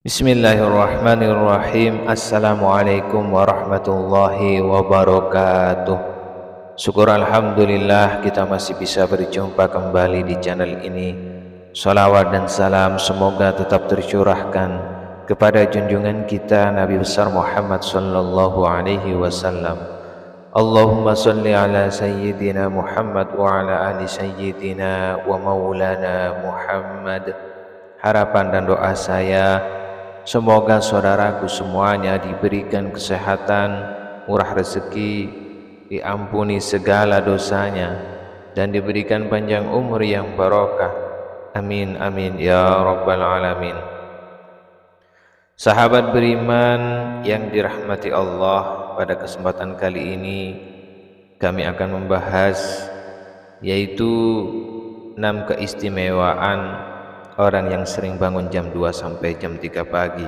Bismillahirrahmanirrahim. Assalamualaikum warahmatullahi wabarakatuh. Syukur alhamdulillah kita masih bisa berjumpa kembali di channel ini. Salawat dan salam semoga tetap tercurahkan kepada junjungan kita Nabi besar Muhammad sallallahu alaihi wasallam. Allahumma salli ala sayyidina Muhammad wa ala ali sayyidina wa maulana Muhammad. Harapan dan doa saya, semoga saudaraku semuanya diberikan kesehatan, murah rezeki, diampuni segala dosanya, dan diberikan panjang umur yang barokah. Amin amin ya rabbal alamin. Sahabat beriman yang dirahmati Allah, pada kesempatan kali ini kami akan membahas yaitu 6 keistimewaan orang yang sering bangun jam 2 sampai jam 3 pagi.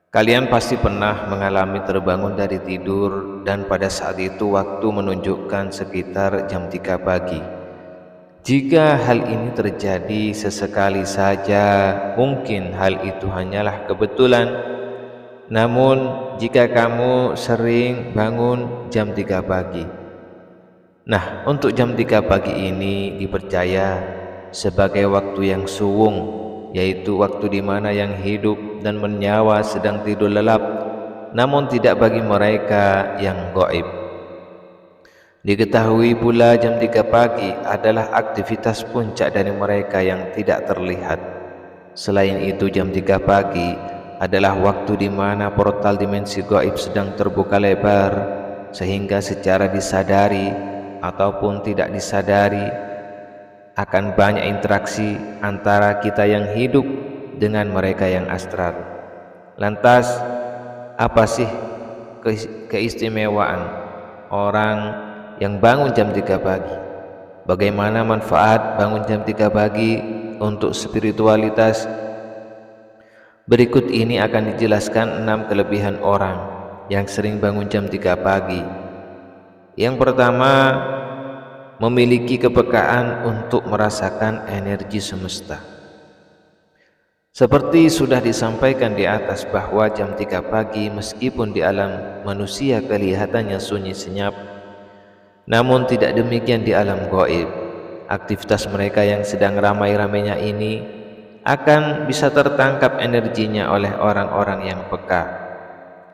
Kalian pasti pernah mengalami terbangun dari tidur dan pada saat itu waktu menunjukkan sekitar jam 3 pagi. Jika hal ini terjadi sesekali saja, mungkin hal itu hanyalah kebetulan. Namun jika kamu sering bangun jam 3 pagi, nah untuk jam 3 pagi ini dipercaya sebagai waktu yang suwung, yaitu waktu di mana yang hidup dan bernyawa sedang tidur lelap, namun tidak bagi mereka yang gaib. Diketahui pula jam 3 pagi adalah aktivitas puncak dari mereka yang tidak terlihat. Selain itu jam 3 pagi adalah waktu di mana portal dimensi gaib sedang terbuka lebar, sehingga secara disadari ataupun tidak disadari akan banyak interaksi antara kita yang hidup dengan mereka yang astral. Lantas, apa sih keistimewaan orang yang bangun jam 3 pagi? Bagaimana manfaat bangun jam 3 pagi untuk spiritualitas? Berikut ini akan dijelaskan 6 kelebihan orang yang sering bangun jam 3 pagi. Yang pertama, memiliki kepekaan untuk merasakan energi semesta. Seperti sudah disampaikan di atas bahwa jam 3 pagi meskipun di alam manusia kelihatannya sunyi senyap, namun tidak demikian di alam gaib. Aktivitas mereka yang sedang ramai-ramainya ini akan bisa tertangkap energinya oleh orang-orang yang peka.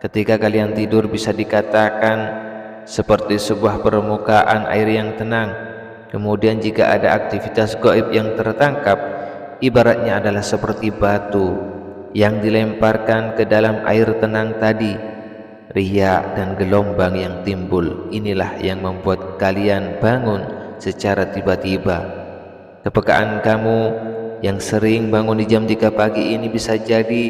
Ketika kalian tidur bisa dikatakan seperti sebuah permukaan air yang tenang. Kemudian jika ada aktivitas gaib yang tertangkap, ibaratnya adalah seperti batu yang dilemparkan ke dalam air tenang tadi. Riak dan gelombang yang timbul, inilah yang membuat kalian bangun secara tiba-tiba. Kepekaan kamu yang sering bangun di jam 3 pagi ini bisa jadi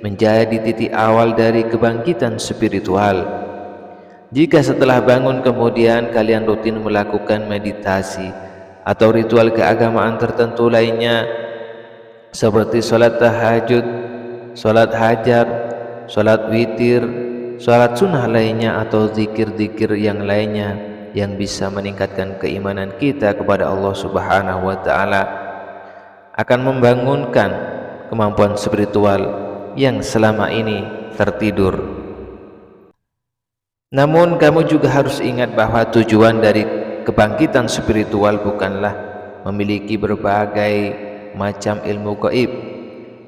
menjadi titik awal dari kebangkitan spiritual. Jika setelah bangun kemudian kalian rutin melakukan meditasi atau ritual keagamaan tertentu lainnya seperti sholat tahajud, sholat hajar, sholat witir, sholat sunnah lainnya atau zikir-zikir yang lainnya yang bisa meningkatkan keimanan kita kepada Allah Subhanahu wa Ta'ala, akan membangunkan kemampuan spiritual yang selama ini tertidur. Namun kamu juga harus ingat bahwa tujuan dari kebangkitan spiritual bukanlah memiliki berbagai macam ilmu gaib,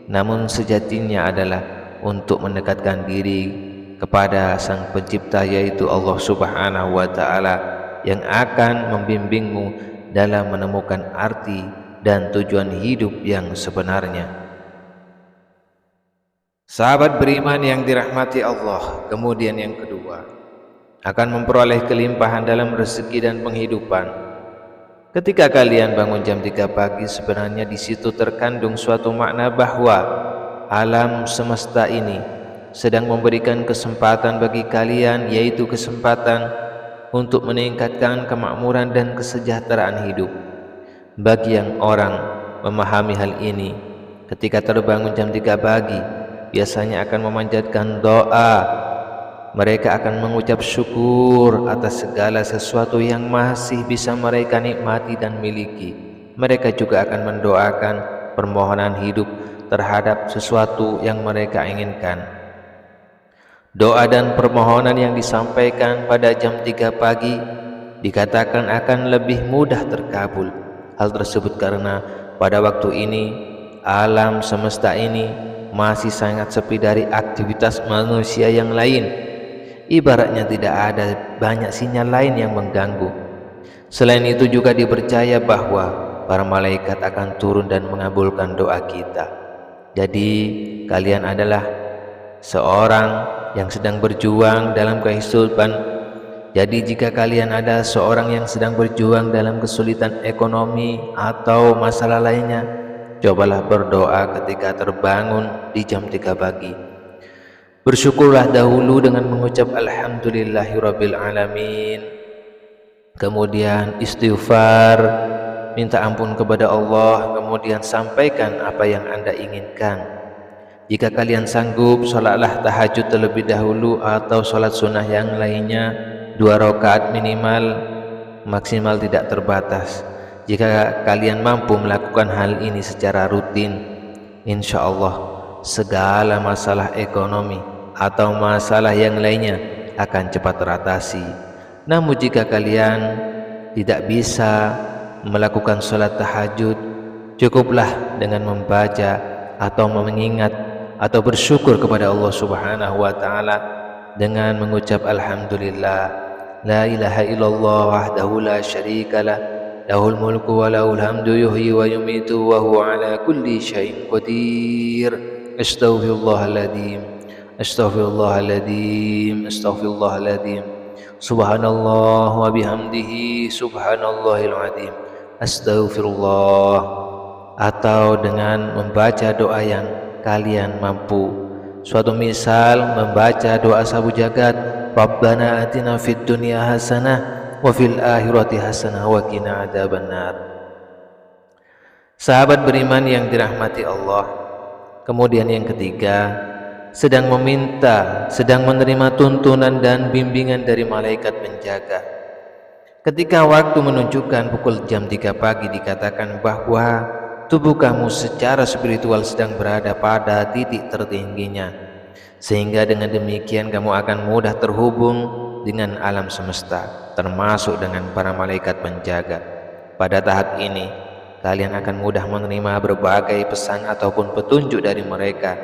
namun sejatinya adalah untuk mendekatkan diri kepada Sang Pencipta, yaitu Allah Subhanahu wa Ta'ala, yang akan membimbingmu dalam menemukan arti dan tujuan hidup yang sebenarnya. Sahabat beriman yang dirahmati Allah, kemudian yang kedua, akan memperoleh kelimpahan dalam rezeki dan penghidupan. Ketika kalian bangun jam 3 pagi, sebenarnya di situ terkandung suatu makna bahwa alam semesta ini sedang memberikan kesempatan bagi kalian, yaitu kesempatan untuk meningkatkan kemakmuran dan kesejahteraan hidup. Bagi yang orang memahami hal ini, ketika terbangun jam 3 pagi biasanya akan memanjatkan doa. Mereka akan mengucap syukur atas segala sesuatu yang masih bisa mereka nikmati dan miliki. Mereka juga akan mendoakan permohonan hidup terhadap sesuatu yang mereka inginkan. Doa dan permohonan yang disampaikan pada jam 3 pagi dikatakan akan lebih mudah terkabul. Hal tersebut karena pada waktu ini alam semesta ini masih sangat sepi dari aktivitas manusia yang lain. Ibaratnya tidak ada banyak sinyal lain yang mengganggu. Selain itu juga dipercaya bahwa para malaikat akan turun dan mengabulkan doa kita. Jadi kalian adalah seorang yang sedang berjuang dalam kehidupan. Jadi jika kalian ada seorang yang sedang berjuang dalam kesulitan ekonomi atau masalah lainnya, cobalah berdoa ketika terbangun di jam 3 pagi. Bersyukurlah dahulu dengan mengucap Alhamdulillahirabbil alamin. Kemudian istighfar, minta ampun kepada Allah, kemudian sampaikan apa yang Anda inginkan. Jika kalian sanggup, sholatlah tahajud terlebih dahulu atau sholat sunnah yang lainnya 2 rakaat minimal, maksimal tidak terbatas. Jika kalian mampu melakukan hal ini secara rutin, insya Allah segala masalah ekonomi atau masalah yang lainnya akan cepat teratasi. Namun jika kalian tidak bisa melakukan sholat tahajud, cukuplah dengan membaca atau mengingat atau bersyukur kepada Allah Subhanahu wa Ta'ala dengan mengucap Alhamdulillah, la ilaha illallah wahdahu la syarikalah, lahul mulku wa lahul hamdu yuhyi wa yumitu wa huwa ala kulli syai'in qadir. Astaghfirullahaladzim, astaghfirullahaladzim, astaghfirullahaladzim. Subhanallah wa bihamdihi subhanallahil azim. Astaghfirullah. Atau dengan membaca doa yang kalian mampu. Suatu misal membaca doa sabu jagat, Rabbana atina fid dunya hasanah wa fil akhirati hasanah wa qina adzabannar. Sahabat beriman yang dirahmati Allah. Kemudian yang ketiga, sedang meminta, sedang menerima tuntunan dan bimbingan dari malaikat penjaga. Ketika waktu menunjukkan pukul jam 3 pagi dikatakan bahwa tubuh kamu secara spiritual sedang berada pada titik tertingginya, sehingga dengan demikian kamu akan mudah terhubung dengan alam semesta, termasuk dengan para malaikat penjaga. Pada tahap ini kalian akan mudah menerima berbagai pesan ataupun petunjuk dari mereka.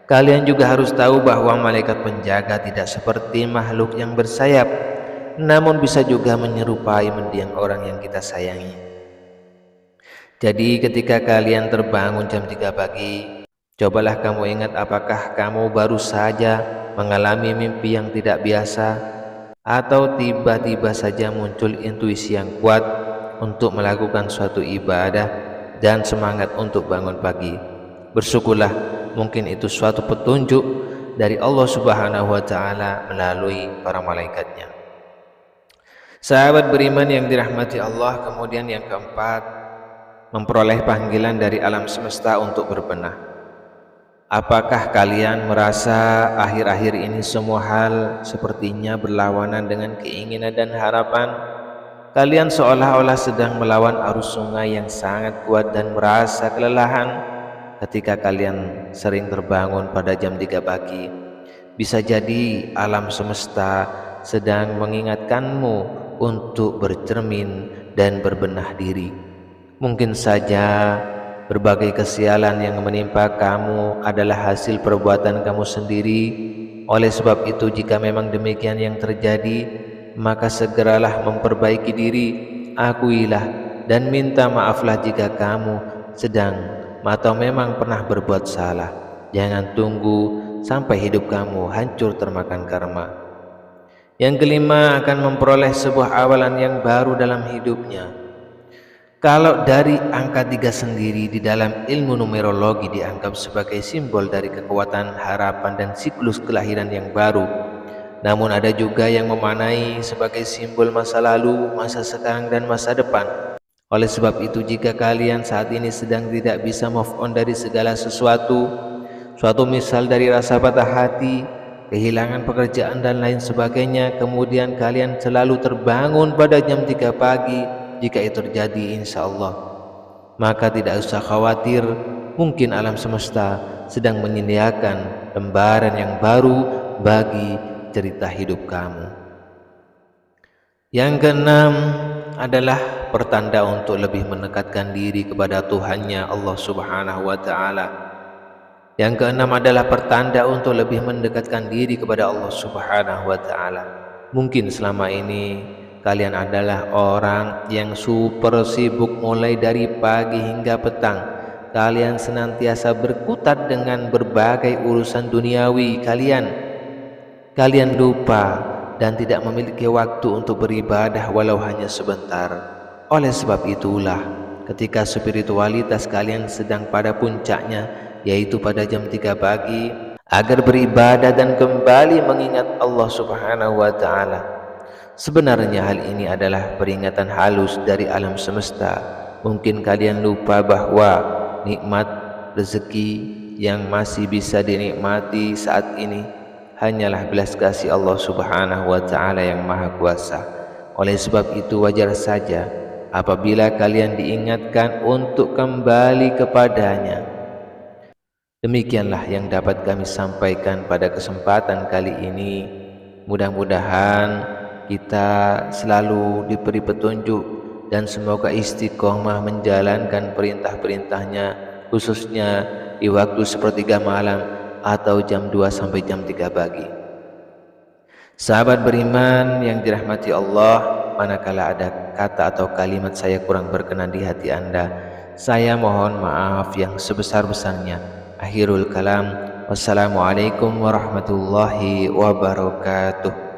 Kalian juga harus tahu bahwa malaikat penjaga tidak seperti makhluk yang bersayap, namun bisa juga menyerupai mendiang orang yang kita sayangi. Jadi ketika kalian terbangun jam 3 pagi, cobalah kamu ingat apakah kamu baru saja mengalami mimpi yang tidak biasa, atau tiba-tiba saja muncul intuisi yang kuat untuk melakukan suatu ibadah dan semangat untuk bangun pagi. Bersyukurlah, mungkin itu suatu petunjuk dari Allah Subhanahu wa Ta'ala melalui para malaikatnya. Sahabat beriman yang dirahmati Allah, kemudian yang keempat, memperoleh panggilan dari alam semesta untuk berbenah. Apakah kalian merasa akhir-akhir ini semua hal sepertinya berlawanan dengan keinginan dan harapan? Kalian seolah-olah sedang melawan arus sungai yang sangat kuat dan merasa kelelahan ketika kalian sering terbangun pada jam 3 pagi. Bisa jadi alam semesta sedang mengingatkanmu untuk bercermin dan berbenah diri. Mungkin saja berbagai kesialan yang menimpa kamu adalah hasil perbuatan kamu sendiri. Oleh sebab itu, jika memang demikian yang terjadi, maka segeralah memperbaiki diri, akuilah dan minta maaflah jika kamu sedang atau memang pernah berbuat salah. Jangan tunggu sampai hidup kamu hancur termakan karma. Yang kelima, akan memperoleh sebuah awalan yang baru dalam hidupnya. Kalau dari angka 3 sendiri di dalam ilmu numerologi dianggap sebagai simbol dari kekuatan harapan dan siklus kelahiran yang baru, namun ada juga yang memaknai sebagai simbol masa lalu, masa sekarang dan masa depan. Oleh sebab itu, jika kalian saat ini sedang tidak bisa move on dari segala sesuatu, suatu misal dari rasa patah hati, kehilangan pekerjaan dan lain sebagainya, kemudian kalian selalu terbangun pada jam 3 pagi, jika itu terjadi insya Allah, maka tidak usah khawatir, Mungkin alam semesta sedang menyediakan lembaran yang baru bagi cerita hidup kamu. Yang keenam adalah pertanda untuk lebih mendekatkan diri kepada Tuhannya Allah Subhanahu wa Ta'ala. Yang keenam adalah pertanda untuk lebih mendekatkan diri kepada Allah Subhanahu wa Ta'ala. Mungkin selama ini kalian adalah orang yang super sibuk mulai dari pagi hingga petang. Kalian senantiasa berkutat dengan berbagai urusan duniawi kalian lupa dan tidak memiliki waktu untuk beribadah walau hanya sebentar. Oleh sebab itulah, ketika spiritualitas kalian sedang pada puncaknya, yaitu pada jam 3 pagi, agar beribadah dan kembali mengingat Allah Subhanahu wa Ta'ala. Sebenarnya hal ini adalah peringatan halus dari alam semesta. Mungkin kalian lupa bahwa nikmat rezeki yang masih bisa dinikmati saat ini hanyalah belas kasih Allah Subhanahu wa Ta'ala yang Maha Kuasa. Oleh sebab itu wajar saja apabila kalian diingatkan untuk kembali kepadanya. Demikianlah yang dapat kami sampaikan pada kesempatan kali ini. Mudah-mudahan kita selalu diberi petunjuk dan semoga istiqomah menjalankan perintah-perintahnya, khususnya di waktu sepertiga malam atau jam 2 sampai jam 3 pagi. Sahabat beriman yang dirahmati Allah, manakala ada kata atau kalimat saya kurang berkenan di hati Anda, saya mohon maaf yang sebesar-besarnya. Akhirul kalam, wassalamualaikum warahmatullahi wabarakatuh.